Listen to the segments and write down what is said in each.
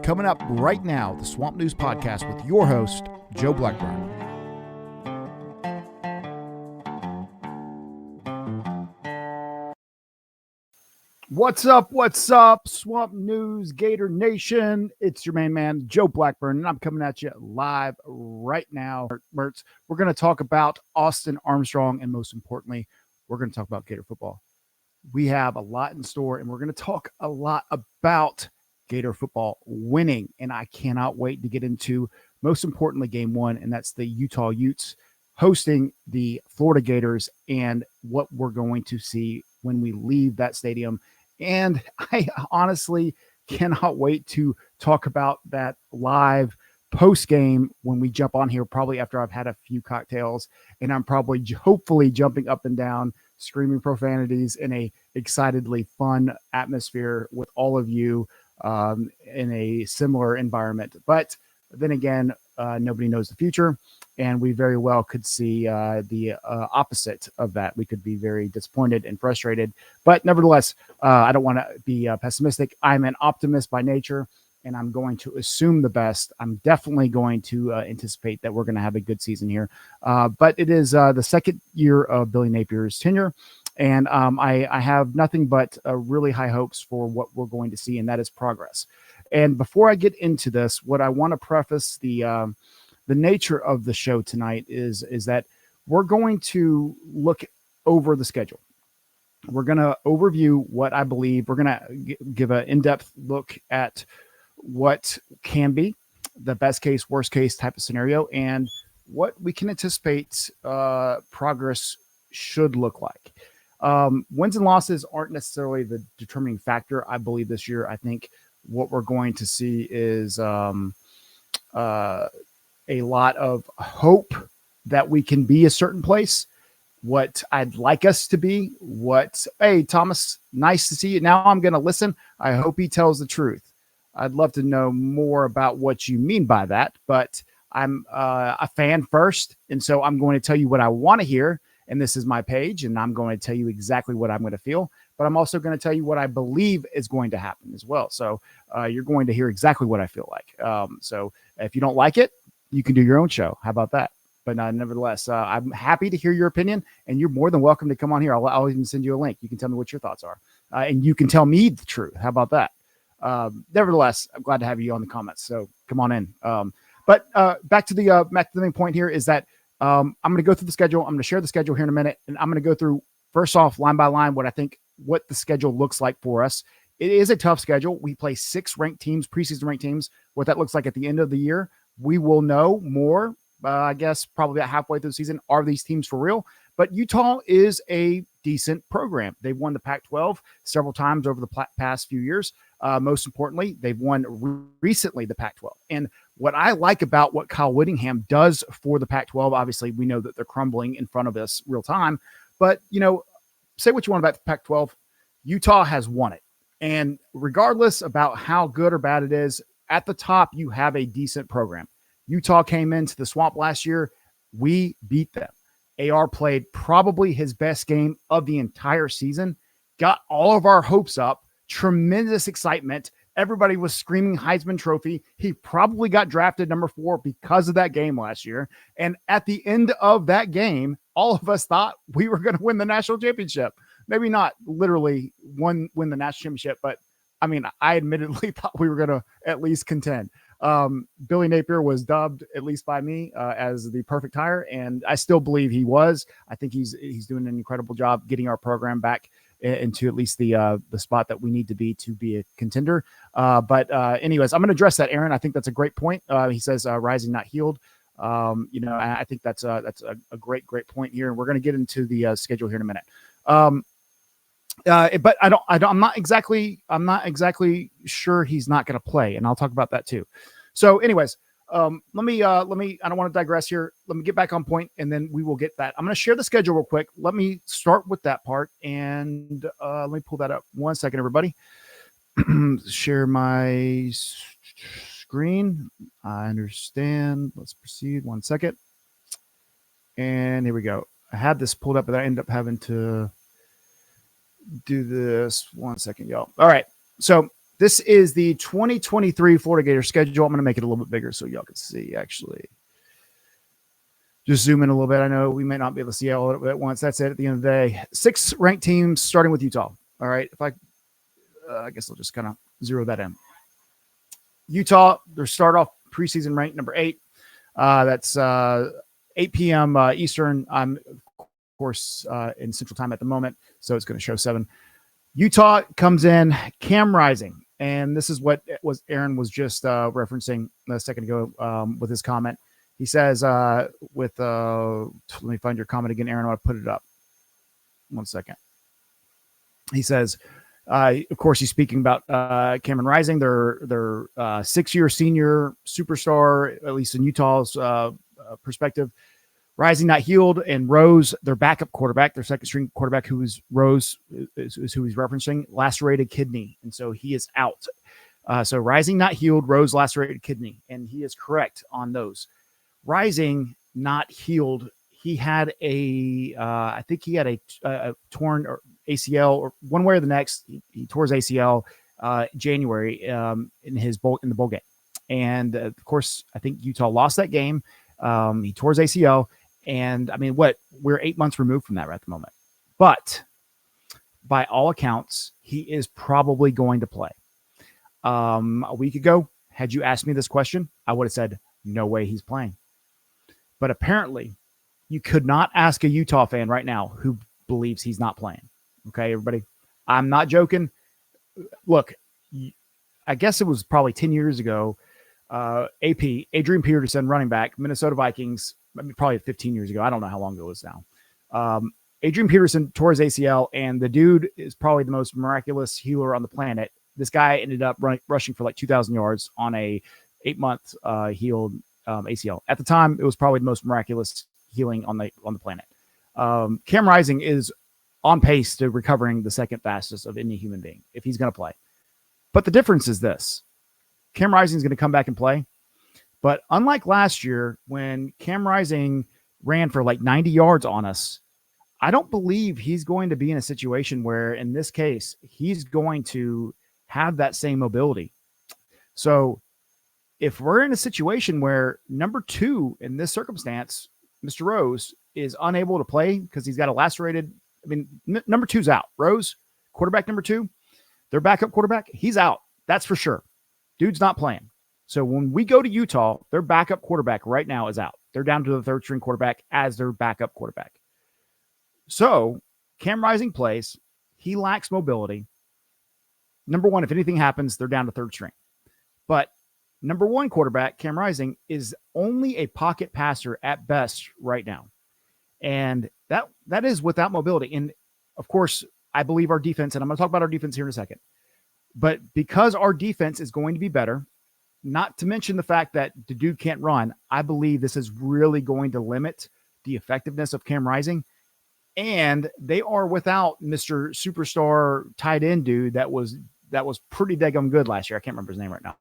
Coming up right now, the Swamp News Podcast with your host, Joe Blackburn. What's up? What's up, Swamp News Gator Nation? It's your main man, Joe Blackburn, and I'm coming at you live right now. We're going to talk about Austin Armstrong, and most importantly, we're going to talk about Gator football. We have a lot in store, and we're going to talk a lot about Gator football winning, and I cannot wait to get into, most importantly, game one, and that's the Utah Utes hosting the Florida Gators and what we're going to see when we leave that stadium. And I honestly cannot wait to talk about that live post-game when we jump on here, probably after I've had a few cocktails, and I'm probably hopefully jumping up and down, screaming profanities in a excitedly fun atmosphere with all of you in a similar environment. But then again, nobody knows the future, and we very well could see the opposite of that. We could be very disappointed and frustrated, but nevertheless, I don't want to be pessimistic. I'm an optimist by nature, and I'm going to assume the best. I'm definitely going to anticipate that we're going to have a good season here. But it is the second year of Billy Napier's tenure, and I have nothing but really high hopes for what we're going to see, and that is progress. And before I get into this, what I want to preface the nature of the show tonight is that we're going to look over the schedule. We're going to overview what I believe. We're going to give an in-depth look at what can be the best case, worst case type of scenario, and what we can anticipate progress should look like. Wins and losses aren't necessarily the determining factor, I believe, this year. I think what we're going to see is a lot of hope that we can be a certain place, what I'd like us to be, hey, Thomas, nice to see you. Now I'm going to listen. I hope he tells the truth. I'd love to know more about what you mean by that, but I'm a fan first, and so I'm going to tell you what I want to hear, and this is my page, and I'm going to tell you exactly what I'm going to feel, but I'm also going to tell you what I believe is going to happen as well. So you're going to hear exactly what I feel like. So if you don't like it, you can do your own show. How about that? But nevertheless, I'm happy to hear your opinion, and you're more than welcome to come on here. I'll even send you a link. You can tell me what your thoughts are, and you can tell me the truth. How about that? Nevertheless, I'm glad to have you on the comments. So come on in. But back to the main point here is that I'm going to go through the schedule. I'm going to share the schedule here in a minute, and I'm going to go through first off line by line what the schedule looks like for us. It is a tough schedule. We play 6 ranked teams, preseason ranked teams. What that looks like at the end of the year, we will know more. I guess probably about halfway through the season. Are these teams for real? But Utah is a decent program. They've won the Pac-12 several times over the past few years. Most importantly, they've won recently the Pac-12. And what I like about what Kyle Whittingham does for the Pac-12, obviously we know that they're crumbling in front of us real time. But, say what you want about the Pac-12, Utah has won it. And regardless about how good or bad it is, at the top, you have a decent program. Utah came into the Swamp last year. We beat them. AR played probably his best game of the entire season, got all of our hopes up, tremendous excitement. Everybody was screaming Heisman Trophy. He probably got drafted number 4 because of that game last year. And at the end of that game, all of us thought we were going to win the national championship. Maybe not literally win the national championship, but I mean, I admittedly thought we were going to at least contend. Billy Napier was dubbed, at least by me, as the perfect hire, and I still believe he was. I think he's doing an incredible job getting our program back into at least the spot that we need to be a contender. But anyways, I'm going to address that, Aaron. I think that's a great point. He says rising, not healed. I think that's a great point here, and we're going to get into the schedule here in a minute. But I'm not exactly sure he's not going to play, and I'll talk about that too. So anyways, let me, I don't want to digress here. Let me get back on point, and then we will get that. I'm going to share the schedule real quick. Let me start with that part, and let me pull that up 1 second, everybody. Share my screen. I understand. Let's proceed 1 second. And here we go. I had this pulled up, but I ended up having to do this 1 second, y'all. All right. So this is the 2023 Florida Gators schedule. I'm going to make it a little bit bigger so y'all can see, actually. Just zoom in a little bit. I know we may not be able to see all of it at once. That's it at the end of the day. 6 ranked teams starting with Utah. All right. If I guess I'll just kind of zero that in. Utah, they start off preseason ranked number 8. That's 8 p.m. Eastern. I'm, of course, in Central Time at the moment, so it's going to show 7. Utah comes in Cam Rising, and this is what Aaron was just referencing a second ago with his comment. He says, let me find your comment again, Aaron. I want to put it up. 1 second. He says, of course, he's speaking about Cameron Rising, their 6-year senior superstar, at least in Utah's perspective. Rising not healed, and Rose, their backup quarterback, their second string quarterback, who is Rose, is who he's referencing, lacerated kidney, and so he is out. So Rising not healed, Rose lacerated kidney, and he is correct on those. Rising not healed, he had I think he had a torn or ACL, or one way or the next. He tore his ACL January in the bowl game, and of course, I think Utah lost that game. He tore his ACL. And I mean, we're 8 months removed from that right at the moment. But by all accounts, he is probably going to play. A week ago, had you asked me this question, I would have said, no way he's playing. But apparently, you could not ask a Utah fan right now who believes he's not playing. Okay, everybody? I'm not joking. Look, I guess it was probably 10 years ago. Adrian Peterson, running back, Minnesota Vikings, probably 15 years ago. I don't know how long ago it was now. Adrian Peterson tore his ACL, and the dude is probably the most miraculous healer on the planet. This guy ended up rushing for like 2,000 yards on a 8-month healed ACL. At the time, it was probably the most miraculous healing on the planet. Cam Rising is on pace to recovering the second fastest of any human being if he's going to play. But the difference is this. Cam Rising is going to come back and play. But unlike last year, when Cam Rising ran for like 90 yards on us, I don't believe he's going to be in a situation where, in this case, he's going to have that same mobility. So if we're in a situation where number 2 in this circumstance, Mr. Rose, is unable to play because he's got a lacerated, number 2's out. Rose, quarterback number 2, their backup quarterback, he's out. That's for sure. Dude's not playing. So when we go to Utah, their backup quarterback right now is out. They're down to the third string quarterback as their backup quarterback. So Cam Rising plays. He lacks mobility. Number 1, if anything happens, they're down to third string. But number 1 quarterback, Cam Rising, is only a pocket passer at best right now. And that is without mobility. And of course, I believe our defense, and I'm going to talk about our defense here in a second. But because our defense is going to be better, not to mention the fact that the dude can't run, I believe this is really going to limit the effectiveness of Cam Rising. And they are without Mr. Superstar tight end dude that was pretty daggum good last year. I can't remember his name right now.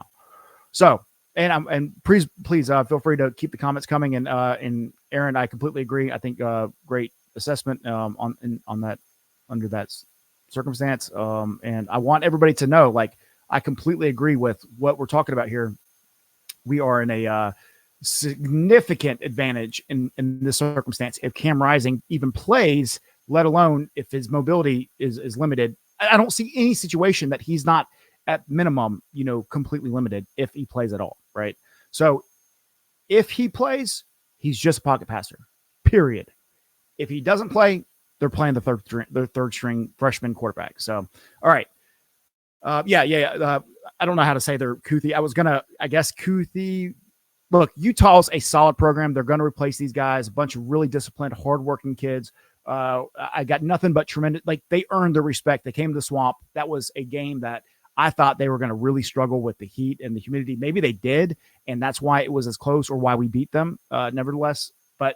So, and please feel free to keep the comments coming. And Aaron, I completely agree. I think great assessment on that under that circumstance. And I want everybody to know, like, I completely agree with what we're talking about here. We are in a significant advantage in this circumstance. If Cam Rising even plays, let alone if his mobility is limited, I don't see any situation that he's not at minimum, completely limited if he plays at all. Right. So if he plays, he's just a pocket passer, period. If he doesn't play, they're playing the third string freshman quarterback. So, all right. I don't know how to say they're Kuthi. I guess Kuthi. Look, Utah's a solid program. They're going to replace these guys, a bunch of really disciplined, hardworking kids. I got nothing but tremendous. Like, they earned their respect. They came to the Swamp. That was a game that I thought they were going to really struggle with the heat and the humidity. Maybe they did, and that's why it was as close, or why we beat them, nevertheless. But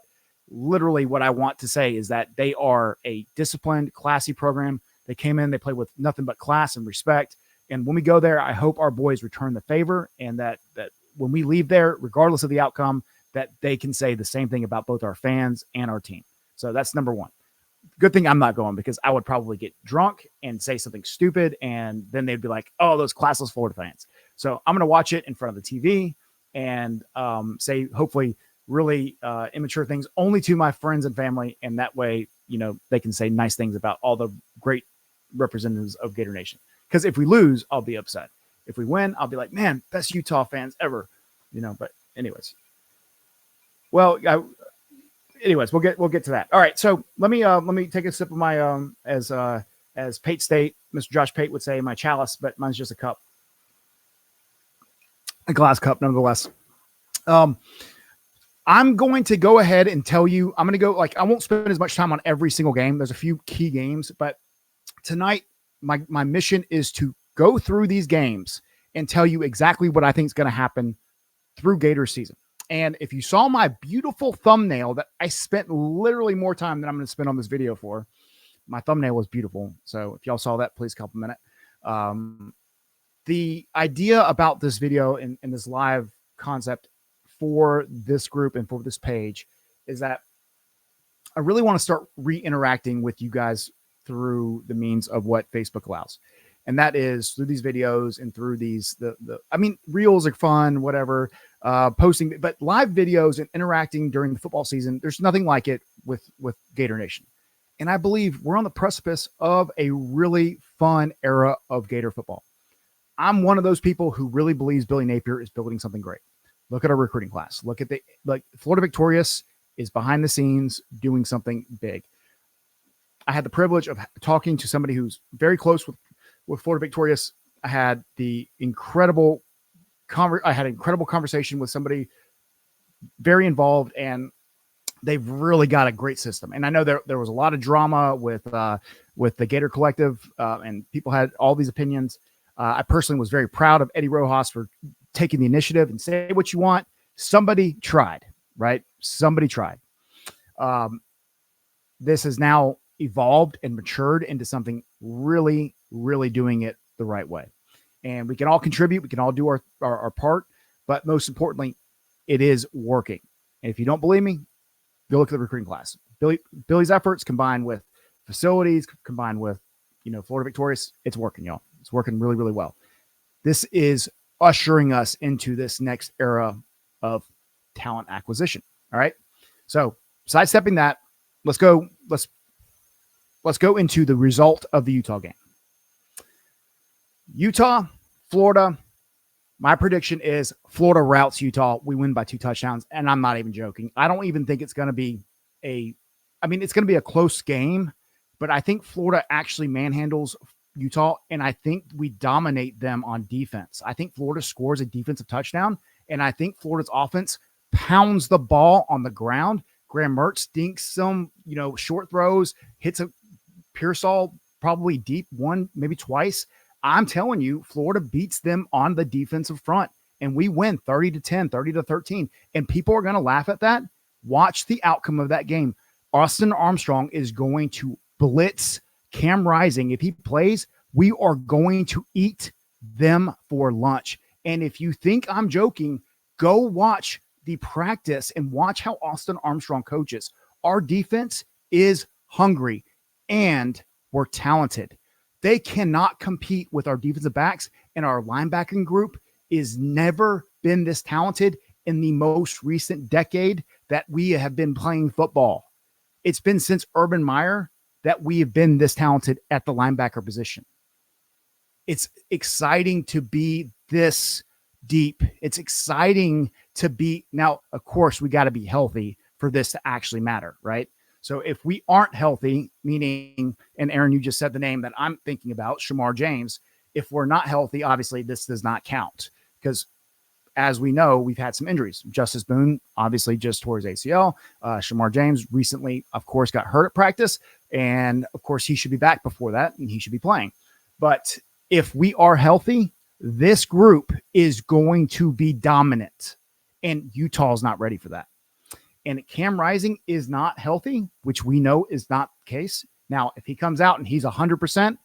literally what I want to say is that they are a disciplined, classy program. They came in, they played with nothing but class and respect. And when we go there, I hope our boys return the favor, and that when we leave there, regardless of the outcome, that they can say the same thing about both our fans and our team. So that's number 1. Good thing I'm not going, because I would probably get drunk and say something stupid, and then they'd be like, "Oh, those classless Florida fans." So I'm going to watch it in front of the TV and say hopefully really immature things only to my friends and family, and that way, they can say nice things about all the great representatives of Gator Nation. Because if we lose, I'll be upset. If we win, I'll be like, "Man, best Utah fans ever," But anyways, well, anyways, we'll get to that. All right, so let me take a sip of my as Pate State, Mr. Josh Pate would say, my chalice, but mine's just a glass cup, nonetheless. I'm going to go ahead and tell you, I'm going to go, I won't spend as much time on every single game. There's a few key games, but tonight my mission is to go through these games and tell you exactly what I think is going to happen through Gator season. And if you saw my beautiful thumbnail that I spent literally more time than I'm going to spend on this video for, my thumbnail was beautiful. So if y'all saw that, please compliment it. The idea about this video and this live concept for this group and for this page is that I really want to start re-interacting with you guys through the means of what Facebook allows. And that is through these videos and through these, reels are fun, whatever, posting, but live videos and interacting during the football season, there's nothing like it with Gator Nation. And I believe we're on the precipice of a really fun era of Gator football. I'm one of those people who really believes Billy Napier is building something great. Look at our recruiting class. Look at Florida Victorious is behind the scenes doing something big. I had the privilege of talking to somebody who's very close with Florida Victorious. I had an incredible conversation with somebody very involved, and they've really got a great system. And I know there was a lot of drama with the Gator Collective, and people had all these opinions. I personally was very proud of Eddie Rojas for taking the initiative and say what you want. Somebody tried, right? Somebody tried. This has now evolved and matured into something really, really doing it the right way. And we can all contribute. We can all do our part. But most importantly, it is working. And if you don't believe me, go look at the recruiting class. Billy's efforts combined with facilities, combined with, Florida Victorious, it's working, y'all. It's working really, really well. This is ushering us into this next era of talent acquisition. All right. So sidestepping that, let's go into the result of the Utah game. Utah, Florida. My prediction is Florida routes Utah. We win by 2 touchdowns. And I'm not even joking. I don't even think it's going to be it's going to be a close game, but I think Florida actually manhandles Utah, and I think we dominate them on defense. I think Florida scores a defensive touchdown, and I think Florida's offense pounds the ball on the ground. Graham Mertz dinks some, short throws, hits a Pearsall probably deep one, maybe twice. I'm telling you, Florida beats them on the defensive front, and we win 30-10, 30-13, and people are going to laugh at that. Watch the outcome of that game. Austin Armstrong is going to blitz Cam Rising. If he plays, we are going to eat them for lunch. And if you think I'm joking, go watch the practice and watch how Austin Armstrong coaches. Our defense is hungry and we're talented. They cannot compete with our defensive backs, and our linebacking group is never been this talented in the most recent decade that we have been playing football. It's been since Urban Meyer that we have been this talented at the linebacker position. It's exciting to be this deep. It's exciting to be now. Of course, we got to be healthy for this to actually matter, right? So if we aren't healthy, meaning, and Aaron, you just said the name that I'm thinking about, Shamar James. If we're not healthy, obviously this does not count, because as we know, we've had some injuries. Justice Boone obviously just tore his ACL. Shamar James recently, of course, got hurt at practice. And of course, he should be back before that and he should be playing. But if we are healthy, this group is going to be dominant. And Utah's not ready for that. And Cam Rising is not healthy, which we know is not the case. Now, if he comes out and he's 100%,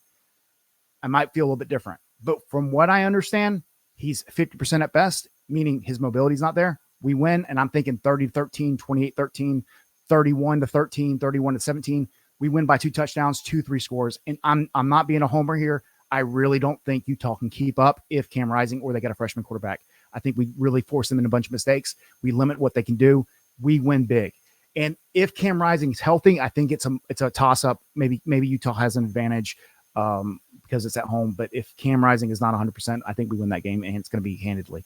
I might feel a little bit different. But from what I understand, he's 50% at best, meaning his mobility is not there. We win, and I'm thinking 30-13, 28-13, 31-13, 31-17. We win by 2 touchdowns, 2-3 scores. And I'm not being a homer here. I really don't think Utah can keep up if Cam Rising or they got a freshman quarterback. I think we really force them into a bunch of mistakes. We limit what they can do. We win big. And if Cam Rising is healthy, I think it's a toss-up. Maybe Utah has an advantage because it's at home. But if Cam Rising is not 100%, I think we win that game, and it's going to be handedly.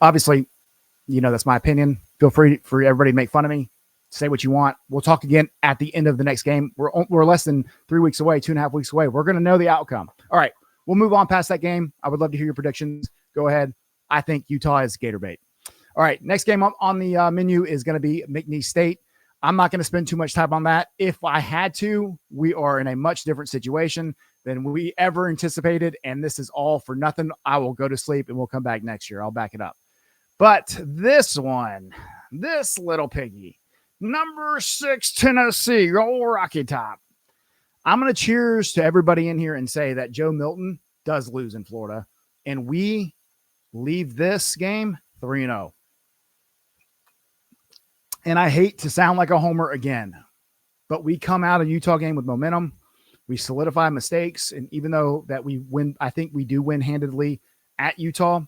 Obviously, that's my opinion. Feel free for everybody to make fun of me. Say what you want. We'll talk again at the end of the next game. We're less than 3 weeks away, 2.5 weeks away. We're going to know the outcome. All right, we'll move on past that game. I would love to hear your predictions. Go ahead. I think Utah is Gator bait. All right, next game up on the menu is going to be McNeese State. I'm not going to spend too much time on that. If I had to, we are in a much different situation than we ever anticipated, and this is all for nothing. I will go to sleep, and we'll come back next year. I'll back it up. But this little piggy, number 6 Tennessee, old Rocky Top. I'm going to cheers to everybody in here and say that Joe Milton does lose in Florida, and we leave this game 3-0. And I hate to sound like a homer again, but we come out of Utah game with momentum. We solidify mistakes, and even though that we win, I think we do win handedly at Utah.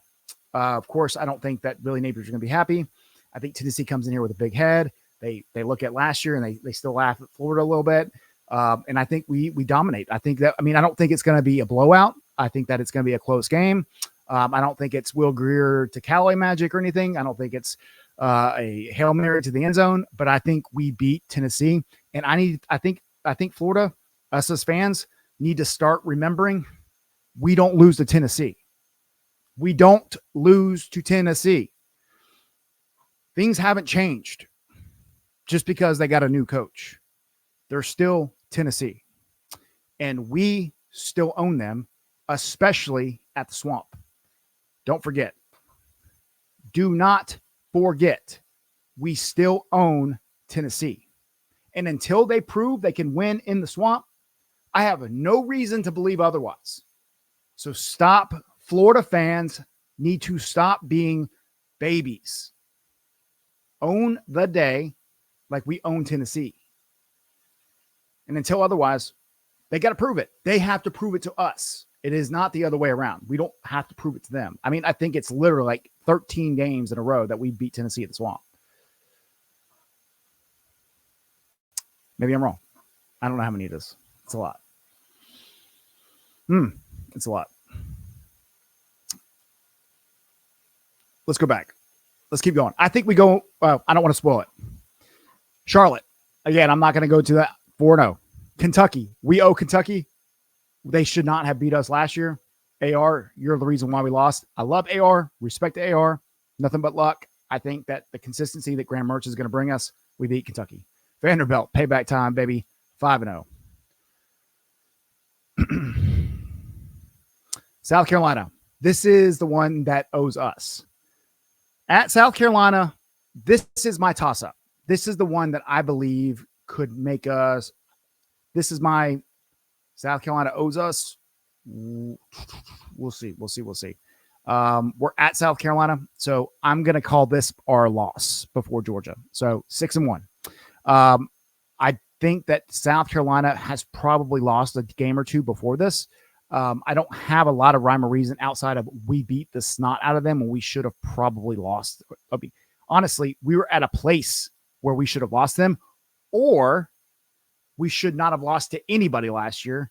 Of course, I don't think that Billy Napier's going to be happy. I think Tennessee comes in here with a big head. They look at last year and they still laugh at Florida a little bit. And I think we dominate. I don't think it's going to be a blowout. I think that it's going to be a close game. I don't think it's Will Greer to Callaway magic or anything. I don't think it's a Hail Mary to the end zone, but I think we beat Tennessee. And I think Florida, us as fans, need to start remembering we don't lose to Tennessee. We don't lose to Tennessee. Things haven't changed just because they got a new coach. They're still Tennessee. And we still own them, especially at the Swamp. Don't forget. Do not forget. We still own Tennessee. And until they prove they can win in the Swamp, I have no reason to believe otherwise. So stop. Florida fans need to stop being babies. Own the day like we own Tennessee. And until otherwise, they got to prove it. They have to prove it to us. It is not the other way around. We don't have to prove it to them. I mean, I think it's literally like 13 games in a row that we beat Tennessee at the Swamp. Maybe I'm wrong. I don't know how many it is. It's a lot. It's a lot. Let's go back. Let's keep going. I think we go. I don't want to spoil it. Charlotte. Again, I'm not going to go to that 4-0. Kentucky. We owe Kentucky. They should not have beat us last year. AR, you're the reason why we lost. I love AR. Respect to AR. Nothing but luck. I think that the consistency that Graham Mertz is going to bring us, we beat Kentucky. Vanderbilt, payback time, baby. 5-0. South Carolina. This is the one that owes us. At South Carolina, this is my toss-up. This is the one that I believe could make us. This is my South Carolina owes us. We'll see. We're at South Carolina, so I'm going to call this our loss before Georgia. So 6-1. I think that South Carolina has probably lost a game or two before this. I don't have a lot of rhyme or reason outside of we beat the snot out of them and we should have probably lost. I mean, honestly, we were at a place where we should have lost them, or we should not have lost to anybody last year.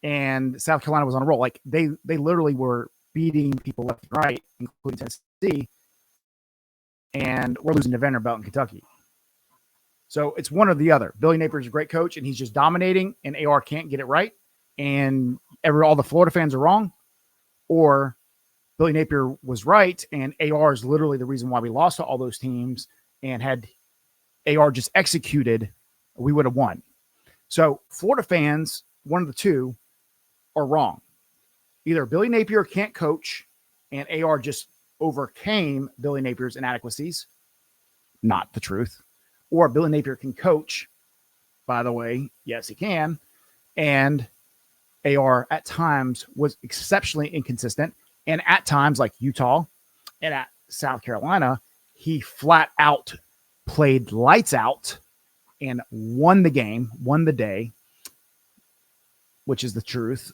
And South Carolina was on a roll. Like they literally were beating people left and right, including Tennessee, and we're losing to Vanderbilt and Kentucky. So it's one or the other. Billy Napier is a great coach, and he's just dominating, and AR can't get it right, and all the Florida fans are wrong, or Billy Napier was right, and AR is literally the reason why we lost to all those teams, and had AR just executed, we would have won. So Florida fans, one of the two, are wrong. Either Billy Napier can't coach, and AR just overcame Billy Napier's inadequacies. Not the truth. Or Billy Napier can coach. By the way, yes, he can. And AR at times was exceptionally inconsistent. And at times, like Utah and at South Carolina, he flat out played lights out and won the game, won the day, which is the truth.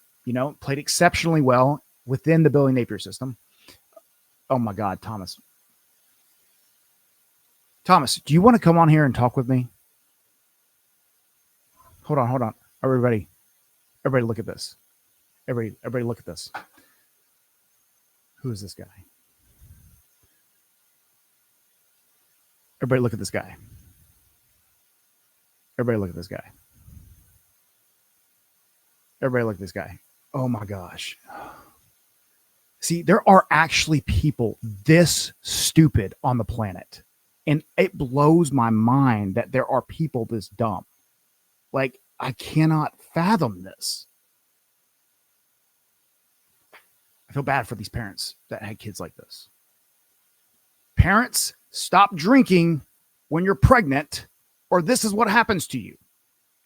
Played exceptionally well within the Billy Napier system. Oh my God, Thomas. Thomas, do you want to come on here and talk with me? Hold on. Everybody look at this. Everybody look at this. Who is this guy? Everybody look at this guy. Everybody look at this guy. Everybody look at this guy. Oh my gosh. See, there are actually people this stupid on the planet. And it blows my mind that there are people this dumb. Like, I cannot fathom this. I feel bad for these parents that had kids like this. Parents, stop drinking when you're pregnant, or this is what happens to you.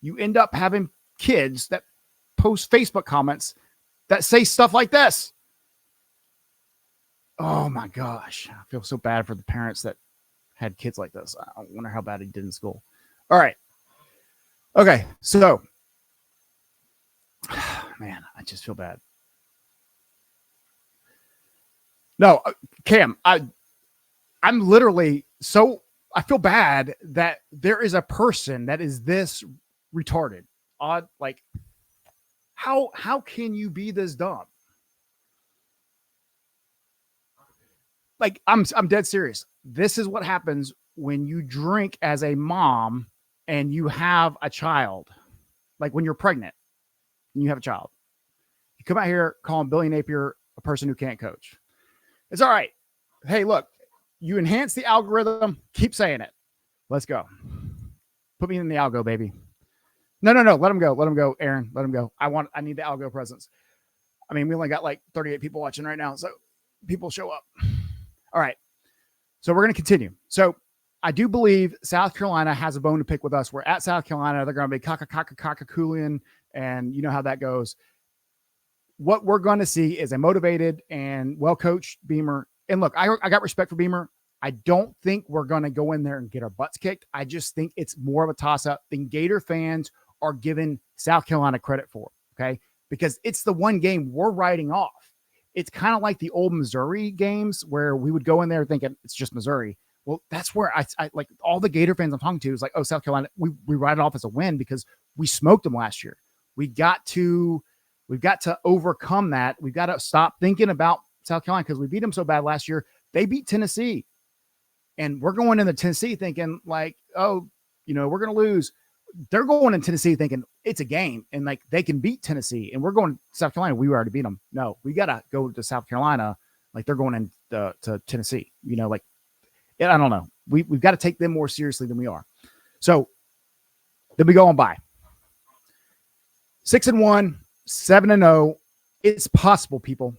You end up having kids that post Facebook comments that say stuff like this. Oh my gosh. I feel so bad for the parents that had kids like this. I wonder how bad he did in school. All right. Okay. So, man, I just feel bad. No, Cam, I'm literally I feel bad that there is a person that is this retarded. Odd, like, how can you be this dumb? Like, I'm dead serious. This is what happens when you drink as a mom and you have a child. Like when you're pregnant and you have a child. You come out here calling Billy Napier a person who can't coach. It's all right. Hey, look, you enhance the algorithm. Keep saying it. Let's go. Put me in the algo, baby. No. Let him go. Let him go, Aaron. Let him go. I need the algo presence. I mean, we only got like 38 people watching right now. So people show up. All right. So we're going to continue. So I do believe South Carolina has a bone to pick with us. We're at South Carolina. They're going to be coolian, and you know how that goes. What we're going to see is a motivated and well-coached Beamer. And look, I got respect for Beamer. I don't think we're going to go in there and get our butts kicked. I just think it's more of a toss-up than Gator fans are giving South Carolina credit for, okay? Because it's the one game we're writing off. It's kind of like the old Missouri games where we would go in there thinking it's just Missouri. Well, that's where I like all the Gator fans I'm talking to is like, oh, South Carolina, we write it off as a win because we smoked them last year. We've got to overcome that. We've got to stop thinking about South Carolina because we beat them so bad last year. They beat Tennessee. And we're going into Tennessee thinking like, oh, we're going to lose. They're going in Tennessee thinking it's a game and like they can beat Tennessee. And we're going to South Carolina. We already beat them. No, we got to go to South Carolina like they're going to Tennessee. I don't know. We've got to take them more seriously than we are. So then we go on by 6-1, 7-0. It's possible, people.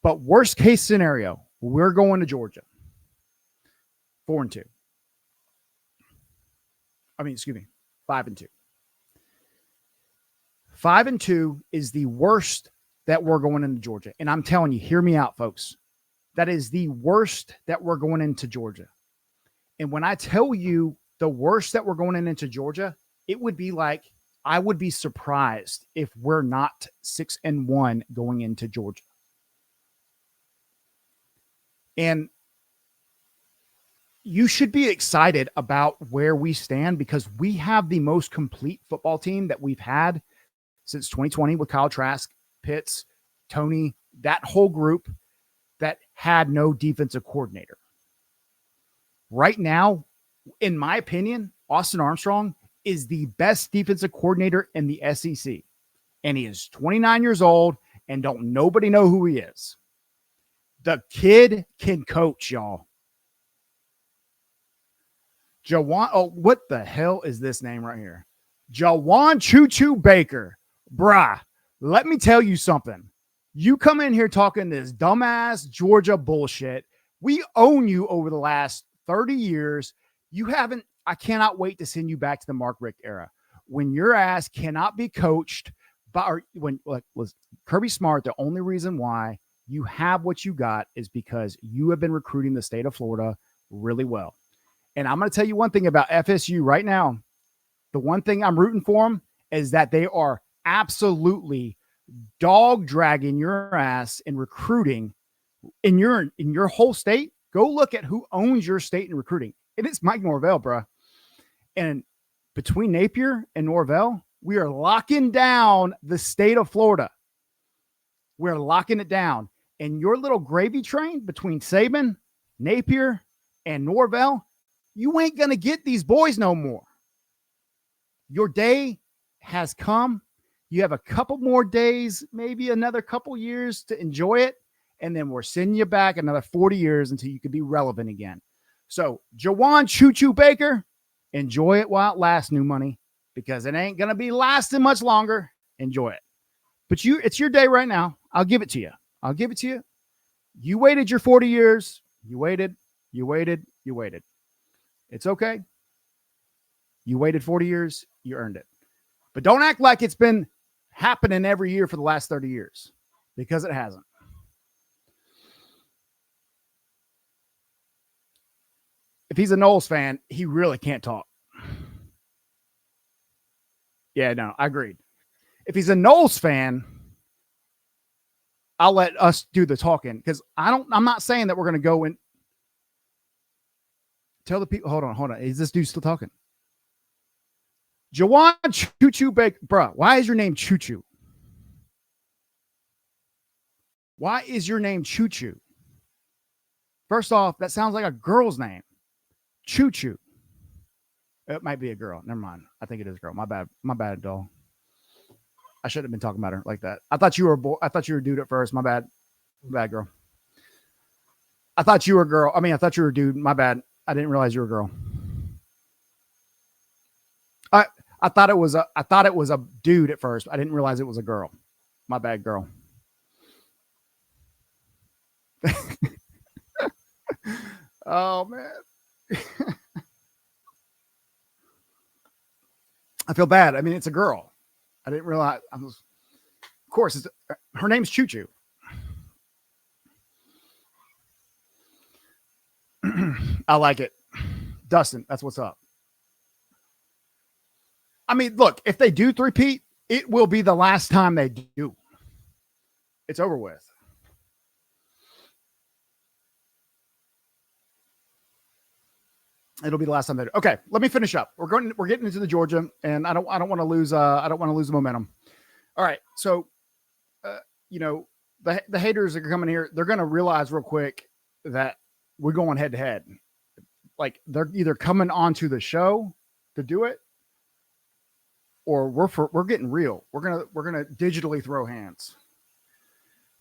But worst case scenario, we're going to Georgia. 4-2. 5-2. 5-2 is the worst that we're going into Georgia. And I'm telling you, hear me out, folks. That is the worst that we're going into Georgia. And when I tell you the worst that we're going into Georgia, it would be like, I would be surprised if we're not 6-1 going into Georgia. And you should be excited about where we stand because we have the most complete football team that we've had since 2020 with Kyle Trask, Pitts, Tony, that whole group that had no defensive coordinator. Right now, in my opinion, Austin Armstrong is the best defensive coordinator in the SEC. And he is 29 years old and don't nobody know who he is. The kid can coach, y'all. Jawan, what the hell is this name right here? Jawan Choo Choo Baker. Bruh, let me tell you something. You come in here talking this dumbass Georgia bullshit. We own you over the last 30 years. I cannot wait to send you back to the Mark Richt era when your ass cannot be coached was Kirby Smart. The only reason why you have what you got is because you have been recruiting the state of Florida really well. And I'm going to tell you one thing about FSU right now. The one thing I'm rooting for them is that they are absolutely dog dragging your ass in recruiting in your whole state. Go look at who owns your state in recruiting. And it's Mike Norvell, bro. And between Napier and Norvell, we are locking down the state of Florida. We're locking it down. And your little gravy train between Saban, Napier, and Norvell, you ain't going to get these boys no more. Your day has come. You have a couple more days, maybe another couple years to enjoy it. And then we're sending you back another 40 years until you can be relevant again. So, Jawan Choo Choo Baker, enjoy it while it lasts, new money, because it ain't going to be lasting much longer. Enjoy it. But it's your day right now. I'll give it to you. I'll give it to you. You waited your 40 years. You waited. It's okay. You waited 40 years. You earned it. But don't act like it's been happening every year for the last 30 years, because it hasn't. If he's a Knowles fan, he really can't talk. Yeah, no, I agreed. If he's a Knowles fan, I'll let us do the talking, because I'm not saying that we're going to go and tell the people. Hold on. Is this dude still talking? Jawan Choo Choo Baker. Bruh, why is your name Choo Choo? Why is your name Choo Choo? First off, that sounds like a girl's name. Choo Choo. It might be a girl. Never mind. I think it is a girl. My bad, doll. I shouldn't have been talking about her like that. I thought you were a boy. I thought you were a dude at first. My bad. Girl. I thought you were a girl. I thought you were a dude. My bad. I didn't realize you were a girl. I thought it was a dude at first. I didn't realize it was a girl. My bad, girl. Oh man. I feel bad. It's a girl. I didn't realize. Of course, her name's Choo Choo. I like it. Dustin, that's what's up. Look, if they do three-peat, it will be the last time they do. It's over with. It'll be the last time they do. Okay, let me finish up. We're getting into the Georgia, and I don't want to lose the momentum. All right, so the haters that are coming here, they're going to realize real quick that we're going head to head. Like, they're either coming onto the show to do it, or we're getting real. We're gonna digitally throw hands.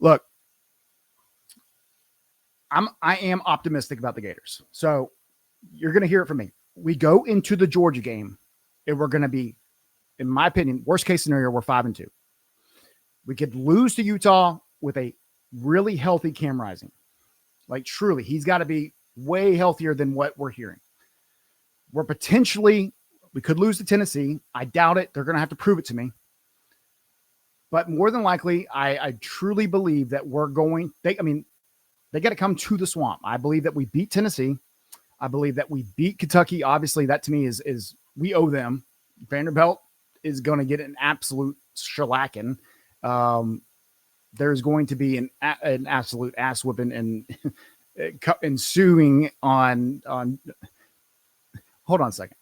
Look, I am optimistic about the Gators. So you're going to hear it from me. We go into the Georgia game, and we're going to be, in my opinion, worst case scenario, we're 5-2. We could lose to Utah with a really healthy Cam Rising. Like, truly, he's got to be way healthier than what we're hearing. We could lose to Tennessee. I doubt it. They're going to have to prove it to me. But more than likely, I truly believe that they got to come to the Swamp. I believe that we beat Tennessee. I believe that we beat Kentucky. Obviously, that to me is we owe them. Vanderbilt is going to get an absolute shellacking. There's going to be an absolute ass whipping and ensuing on. Hold on a second.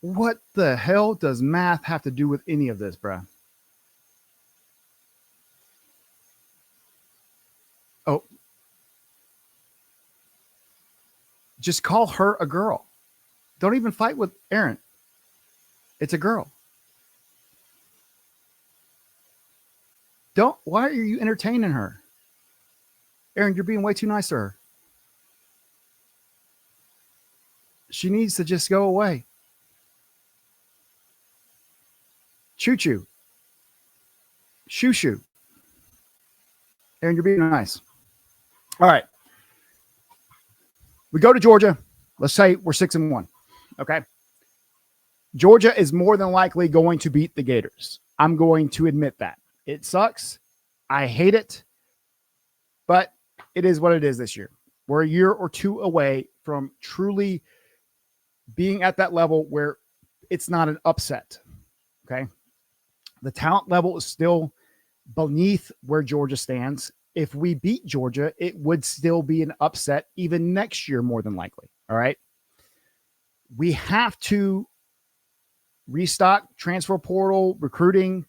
What the hell does math have to do with any of this, bro? Oh. Just call her a girl. Don't even fight with Aaron. It's a girl. Why are you entertaining her? Aaron, you're being way too nice to her. She needs to just go away. Choo choo. Shoo shoo. Aaron, you're being nice. All right. We go to Georgia. Let's say we're 6-1. Okay. Georgia is more than likely going to beat the Gators. I'm going to admit that. It sucks. I hate it. But it is what it is this year. We're a year or two away from truly being at that level where it's not an upset. Okay. The talent level is still beneath where Georgia stands. If we beat Georgia, it would still be an upset even next year, more than likely. All right. We have to restock, transfer portal, recruiting.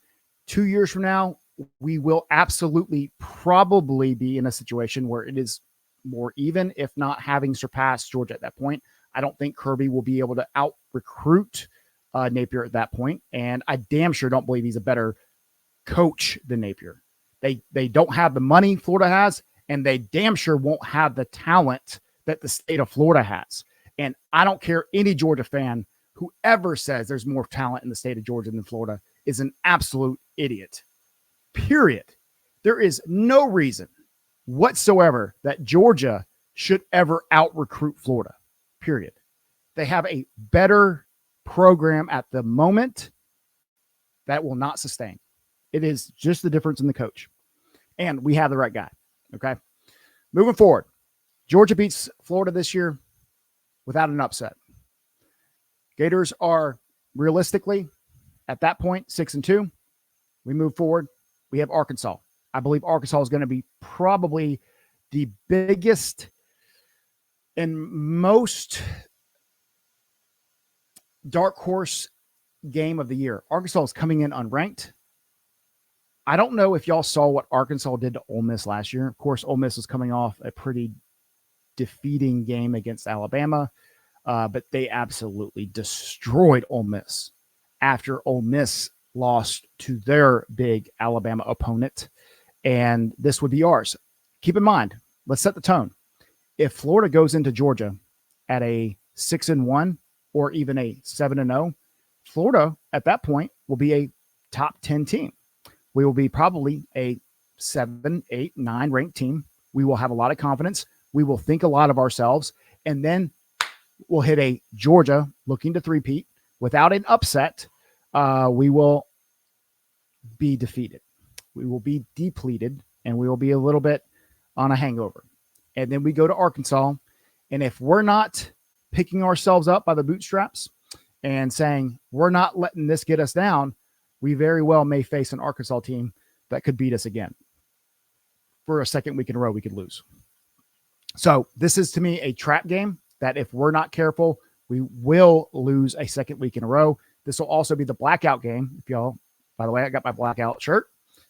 2 years from now, we will absolutely probably be in a situation where it is more even, if not having surpassed Georgia at that point. I don't think Kirby will be able to out recruit Napier at that point, and I damn sure don't believe he's a better coach than Napier. They don't have the money Florida has, and they damn sure won't have the talent that the state of Florida has. And I don't care any Georgia fan whoever says there's more talent in the state of Georgia than Florida is an absolute idiot. Period. There is no reason whatsoever that Georgia should ever out recruit Florida. Period. They have a better program at the moment that will not sustain. It is just the difference in the coach. And we have the right guy. Okay. Moving forward, Georgia beats Florida this year without an upset. Gators are realistically at that point 6-2. We move forward. We have Arkansas. I believe Arkansas is going to be probably the biggest and most dark horse game of the year. Arkansas is coming in unranked. I don't know if y'all saw what Arkansas did to Ole Miss last year. Of course, Ole Miss was coming off a pretty defeating game against Alabama, but they absolutely destroyed Ole Miss after Ole Miss lost to their big Alabama opponent, and this would be ours. Keep in mind, let's set the tone. If Florida goes into Georgia at a 6-1 or even a 7-0, Florida at that point will be a top 10 team. We will be probably a 7, 8, 9 ranked team. We will have a lot of confidence. We will think a lot of ourselves, and then we'll hit a Georgia looking to three-peat without an upset. We will be defeated. We will be depleted, and we will be a little bit on a hangover. And then we go to Arkansas, and if we're not picking ourselves up by the bootstraps and saying we're not letting this get us down, we very well may face an Arkansas team that could beat us again. For a second week in a row, we could lose. So this is, to me, a trap game that if we're not careful, we will lose a second week in a row. This will also be the blackout game. If y'all, by the way, I got my blackout shirt.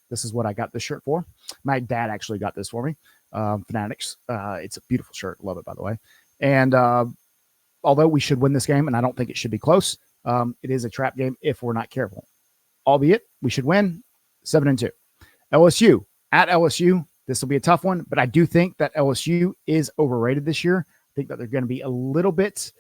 This is what I got this shirt for. My dad actually got this for me. Fanatics. It's a beautiful shirt. Love it, by the way. And although we should win this game, and I don't think it should be close, it is a trap game if we're not careful. Albeit, we should win 7-2. LSU. At LSU, this will be a tough one, but I do think that LSU is overrated this year. I think that they're going to be a little bit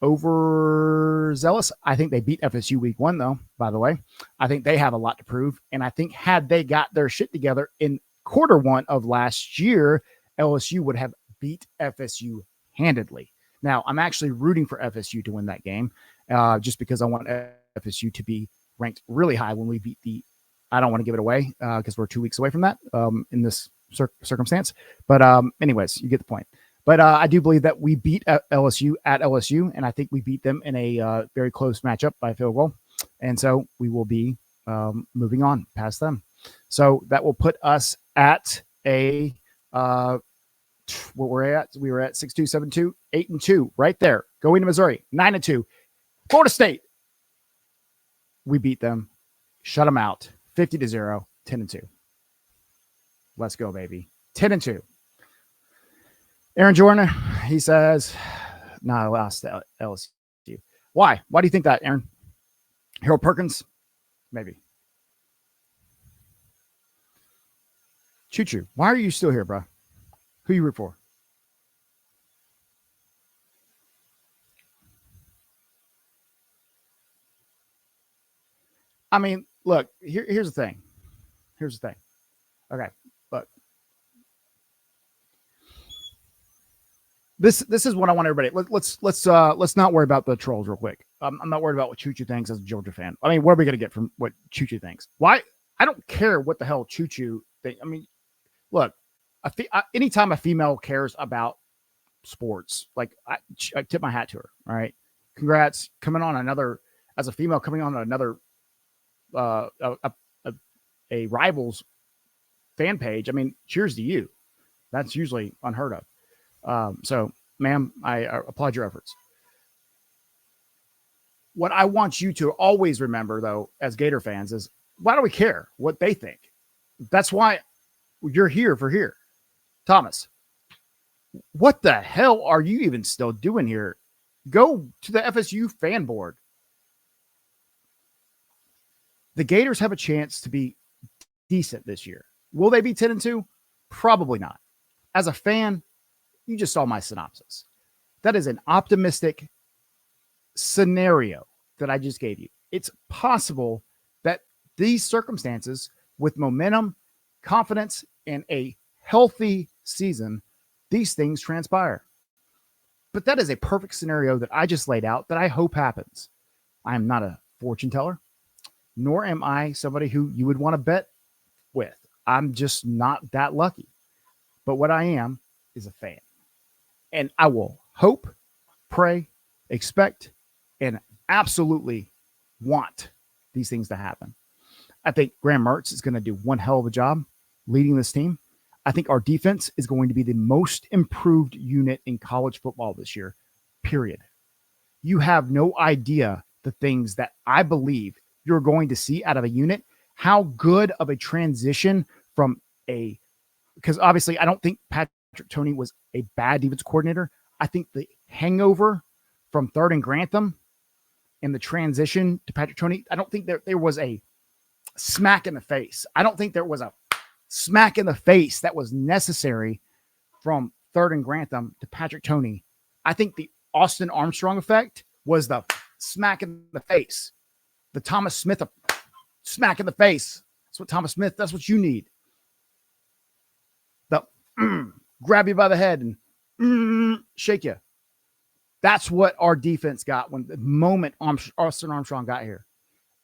overzealous. I think they beat FSU week 1, though, by the way. I think they have a lot to prove. And I think had they got their shit together in quarter 1 of last year, LSU would have beat FSU handedly. Now, I'm actually rooting for FSU to win that game just because I want FSU to be ranked really high when we beat I don't want to give it away because we're 2 weeks away from that in this circumstance. But anyways, you get the point. But I do believe that we beat LSU at LSU, and I think we beat them in a very close matchup by field goal. And so we will be moving on past them. So that will put us at a what we're at. We were at 6-2, 7-2, 8-2, right there. Going to Missouri, 9-2. Florida State. We beat them, shut them out, 50-0, 10-2. Let's go, baby. 10-2. Aaron Jordan, he says, no, I lost LSU. Why? Why do you think that, Aaron? Harold Perkins? Maybe. Choo-choo. Why are you still here, bro? Who you root for? I mean, look, here's the thing. Here's the thing. Okay, look. This is what I want everybody. Let's not worry about the trolls real quick. I'm not worried about what Choo Choo thinks as a Georgia fan. I mean, what are we gonna get from what Choo Choo thinks? Why? I don't care what the hell Choo Choo thinks. I mean, look, anytime a female cares about sports. Like I tip my hat to her. All right. Congrats. Coming on another, as a female, coming on another, a rival's fan page. I mean, cheers to you. That's usually unheard of. So, ma'am, I applaud your efforts. What I want you to always remember, though, as Gator fans, is why do we care what they think? That's why you're here. Thomas, what the hell are you even still doing here? Go to the FSU fan board. The Gators have a chance to be decent this year. Will they be 10-2? Probably not. As a fan, you just saw my synopsis. That is an optimistic scenario that I just gave you. It's possible that these circumstances, with momentum, confidence, and a healthy season, these things transpire. But that is a perfect scenario that I just laid out that I hope happens. I am not a fortune teller, nor am I somebody who you would want to bet with. I'm just not that lucky. But what I am is a fan. And I will hope, pray, expect, and absolutely want these things to happen. I think Graham Mertz is going to do one hell of a job leading this team. I think our defense is going to be the most improved unit in college football this year, period. You have no idea the things that I believe you're going to see out of a unit, how good of a transition from because obviously I don't think Patrick Toney was a bad defense coordinator. I think the hangover from Third and Grantham and the transition to Patrick Toney, I don't think there was a smack in the face. I don't think there was a smack in the face that was necessary from Third and Grantham to Patrick Toney. I think the Austin Armstrong effect was the smack in the face. The Thomas Smith smack in the face. That's what Thomas Smith, that's what you need. The grab you by the head and shake you. That's what our defense got when the moment Austin Armstrong got here.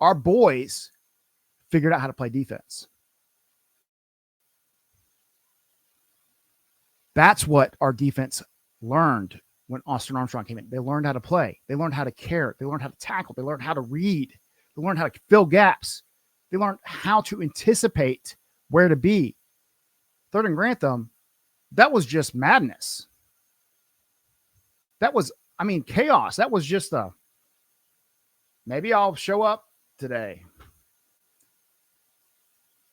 Our boys figured out how to play defense. That's what our defense learned when Austin Armstrong came in. They learned how to play. They learned how to care. They learned how to tackle. They learned how to read. They learned how to fill gaps. They learned how to anticipate where to be. Third and Grantham, that was just madness. That was, chaos. That was just maybe I'll show up today.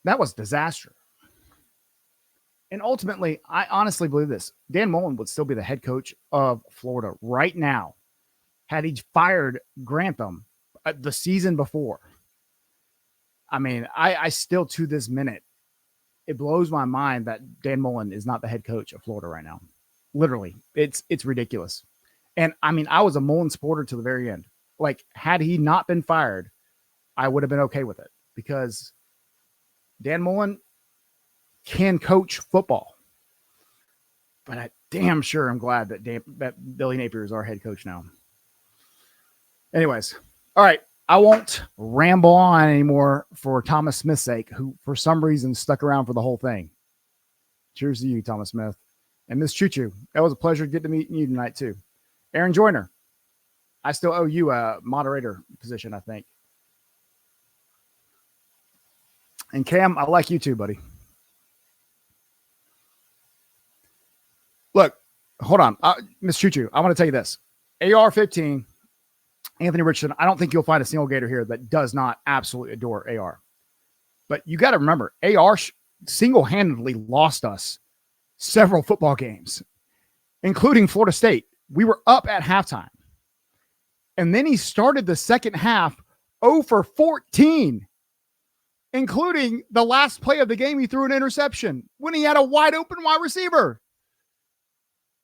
That was disaster. And ultimately, I honestly believe this. Dan Mullen would still be the head coach of Florida right now had he fired Grantham the season before. I still, to this minute, it blows my mind that Dan Mullen is not the head coach of Florida right now. Literally, it's ridiculous. And I was a Mullen supporter to the very end. Like, had he not been fired, I would have been okay with it because Dan Mullen can coach football. But I damn sure am glad that Billy Napier is our head coach now. Anyways, all right. I won't ramble on anymore for Thomas Smith's sake, who for some reason stuck around for the whole thing. Cheers to you, Thomas Smith. And Miss Choo Choo, that was a pleasure getting to meet you tonight, too. Aaron Joyner, I still owe you a moderator position, I think. And Cam, I like you too, buddy. Look, hold on. Miss Choo Choo, I want to tell you this. AR-15, Anthony Richardson, I don't think you'll find a single Gator here that does not absolutely adore AR. But you got to remember, AR single-handedly lost us several football games, including Florida State. We were up at halftime. And then he started the second half 0 for 14, including the last play of the game. He threw an interception when he had a wide open wide receiver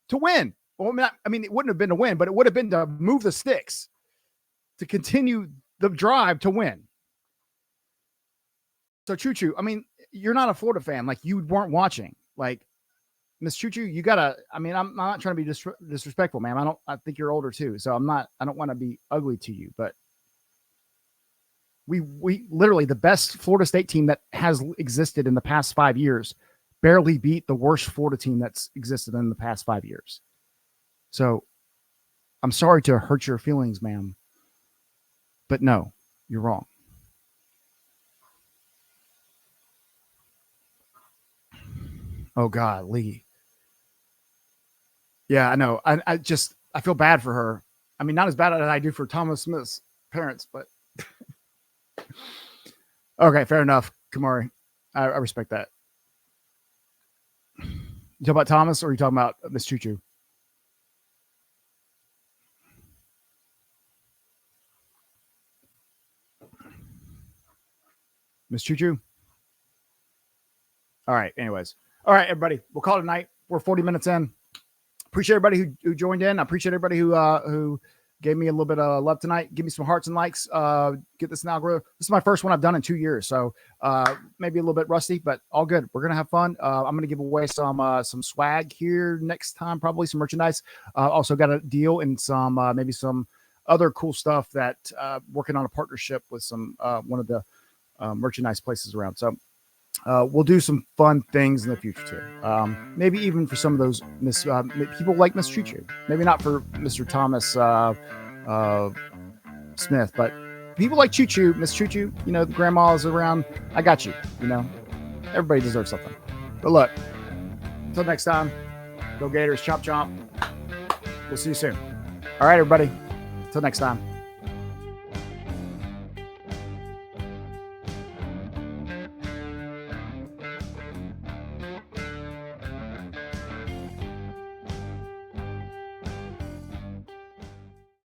to win. Well, it wouldn't have been to win, but it would have been to move the sticks to continue the drive to win. So Choo Choo, you're not a Florida fan. Like, you weren't watching. Like, Miss Choo Choo, you gotta, I'm not trying to be disrespectful, ma'am. I think you're older too. So I don't want to be ugly to you, but we literally, the best Florida State team that has existed in the past 5 years barely beat the worst Florida team that's existed in the past 5 years. So I'm sorry to hurt your feelings, ma'am. But no, you're wrong. Oh God, Lee. Yeah, I know. I feel bad for her. I mean, not as bad as I do for Thomas Smith's parents, but okay, fair enough, Kamari. I respect that. You talking about Thomas, or are you talking about Miss Choo Choo? Miss Choo Choo. All right. Anyways, all right, everybody. We'll call it a night. We're 40 minutes in. Appreciate everybody who joined in. I appreciate everybody who gave me a little bit of love tonight. Give me some hearts and likes. Get this now. This is my first one I've done in 2 years, so maybe a little bit rusty, but all good. We're gonna have fun. I'm gonna give away some swag here next time, probably some merchandise. Also got a deal and some maybe some other cool stuff that working on a partnership with some one of the merchandise places around. So we'll do some fun things in the future too. Maybe even for some of those people like Miss Choo Choo. Maybe not for Mr. Thomas Smith, but people like Choo Choo, Miss Choo Choo. You know, the grandmas around. I got you. You know, everybody deserves something. But look, until next time, go Gators, chomp chomp. We'll see you soon. All right, everybody. Until next time.